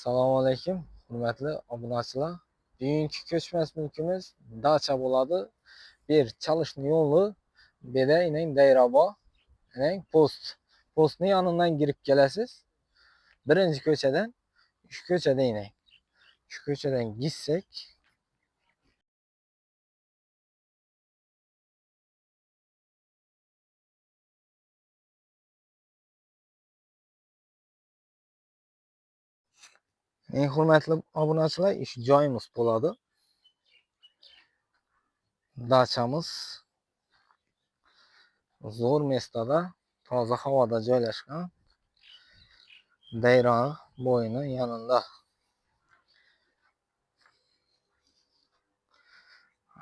Assalomu alaykum, hurmatli obunachilar. Bugungi ko'chmas mulkimiz dacha bo'ladi. Bir çalışma yolu, bir de inen dairabo, inen post. Postning yonidan girib kelasiz. Birinchi ko'chadan, shu ko'chada inen. Shu ko'chadan gitsek, eng hurmatli obunachilar, shu joyimiz bo'ladi. Dachamiz zo'r mestada, toza havoda joylashgan. Daira bo'yini yanında.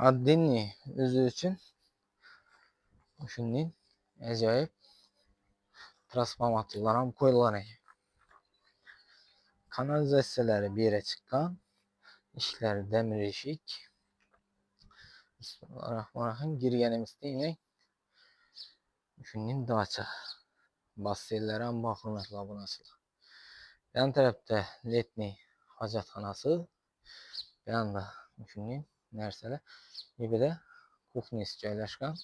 Addinni o'zi uchun shunday ajoyib transformatorlar ham qo'yilgan ekan. Kanalizatsiyalari bir yere chiqqan. İşler demir eşik. Bismillahirrahmanirrahim. Girganimizda eng shunday dacha. Basseynlar ham bor, hurmatli obunachilar. Yan tarafda letniy hojatxonasi. Bu yanda shunday narsalar. Bir de kuxnyasi joylashgan.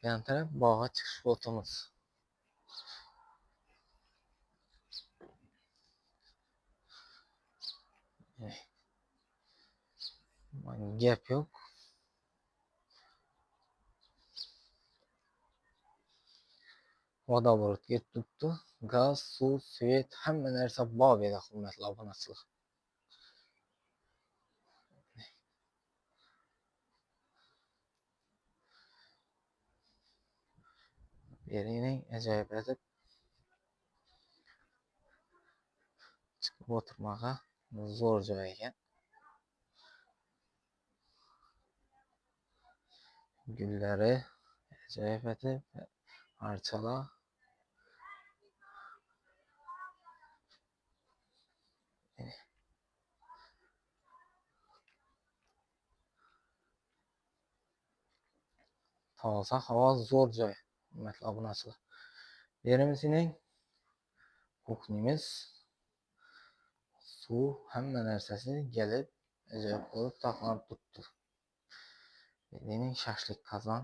Yan taraf bog'a chiqish o'timiz. Gap yo'q. Vodorod ketibdi. Gaz, suv, svet hamma narsa bor edi, hurmatli obunachilar. Yerining ajoyib etib chiqib o'tirmoqqa zo'r joy ekan. Gullari ajoyib etib, archalar. Toza havo, zo'r joy, hurmatli obunachilar. Yerimizning kuxnyamiz, suv hamma narsasi kelib ajoyib bo'lib saqlanib turibdi. Mening shashlik qozon.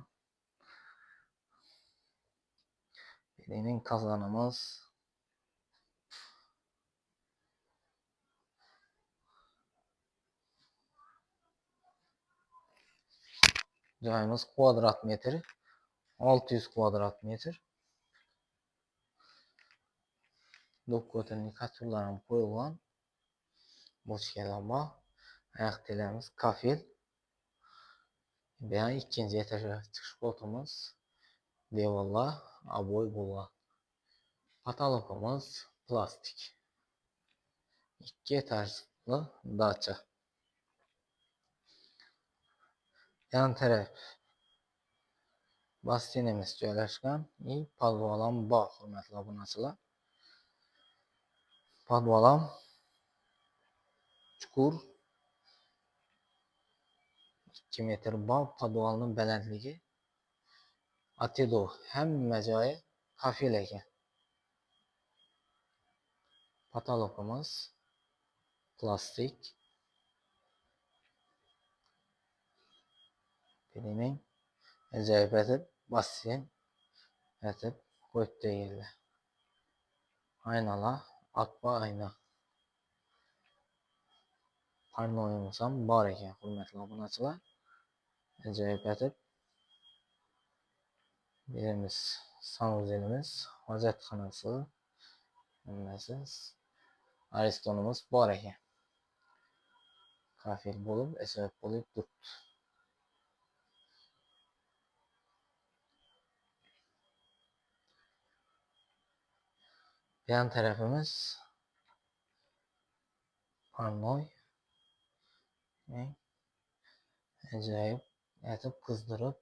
Mening qozonimiz. Joyimiz kvadrat metri 600 kvadrat metr. Dokko'tinli katurlar ham qo'yilgan. Bochkalar bor. Oyoq telamiz kafel. Bu ham ikkinchi etajga chiqish o'timiz. Devorlar abo'y bo'lgan. Patologimiz plastik. 2 etajli dacha. Yan taraf basseynimiz joylashgan. Podval ham bor, hurmatli obunachilar. Podval ham chuqur 2 metr bor. Podvalning balandligi atido, hamma joyi kafel ekan. Patologimiz plastik. Benim ajoyib etib basseyn etib qo'yibdi yerda. Aynalar, akva ayna. Parnoyimiz ham bor ekan, hurmatli obunachilar. Ajoyib etib beramiz. Sanuzelimiz, hojatxonasi, hammasi. Aristonimiz bor ekan. Kafel bo'lib, ajoyib bo'lib turibdi. Yan tarafimiz parnoy. Ajoyib etib qizdirib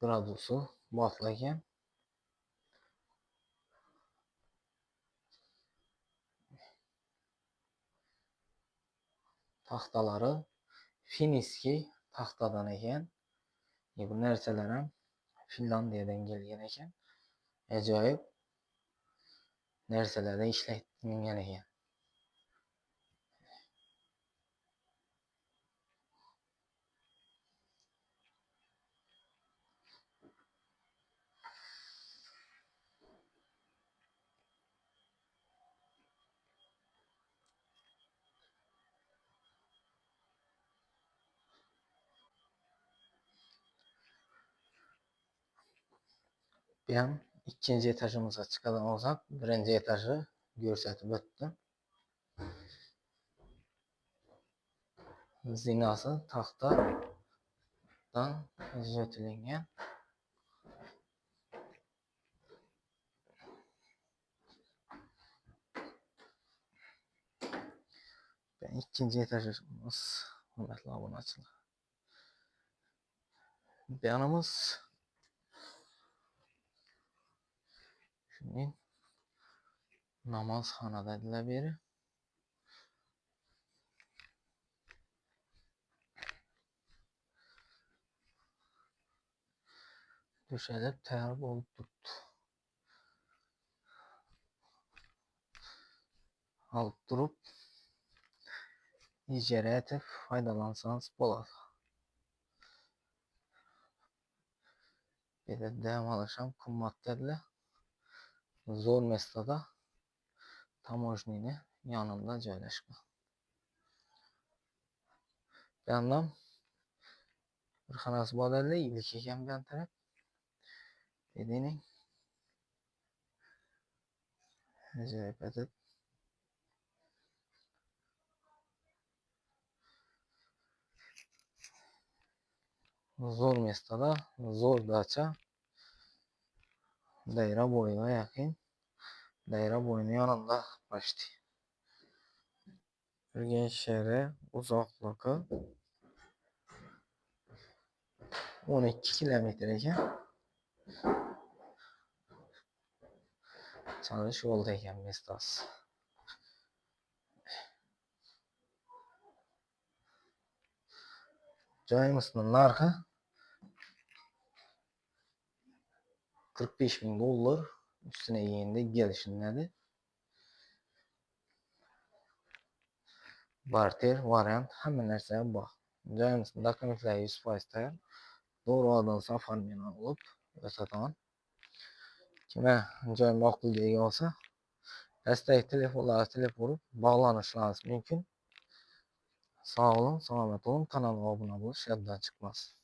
gradusi botlagan. Taxtalari Finniski taxtadan ekan. Bu narsalar ham Finlandiyadan kelgan ekan. Ajoyib narsalarda ishlaydigan ekan. Bu ham ikkinchi etajimizga chiqadigan bo'lsak, birinchi etajni ko'rsatib o'tdim. Zinasi taxtadan ijrotilingan. İkinci etajımız, hürmetli obunachilar. Bu yanımız shuning namozxonadagilar beri. Döşelib tayyor bo'lib turibdi. Olib turib ijara etib foydalansangiz bo'ladi. Bir de dam olish ham qimmat dedilar. Zo'r mestada Tamojnini yanında joylashgan. Bu yandan bir xonasi bor dedilar, ilik ekan bu taraf. Dediğinin acayip edip zo'r mestada, zo'r dacha. Daira boyuna yakın. Daira boyunun yanında başladı. Urganch shahri uzoqligi 12 kilometr ekan. Chalish yo'lda ekan mestasi. Joyimizning narxi $45.000 üstüne yiyende gelişinledi. Barter, variant, hamma narsa bor. Joyimizning dokumentlari 100% tayyor. Doğru adamsa oformini olib o'tadigan. Kimga joy ma'qul kelgan bo'lsa, dastlabki telefonlarga telefon urib bog'lanishlaringiz mumkin. Sog' olun, salomat olun, kanalga obuna bo'lish yoddan chiqmasin.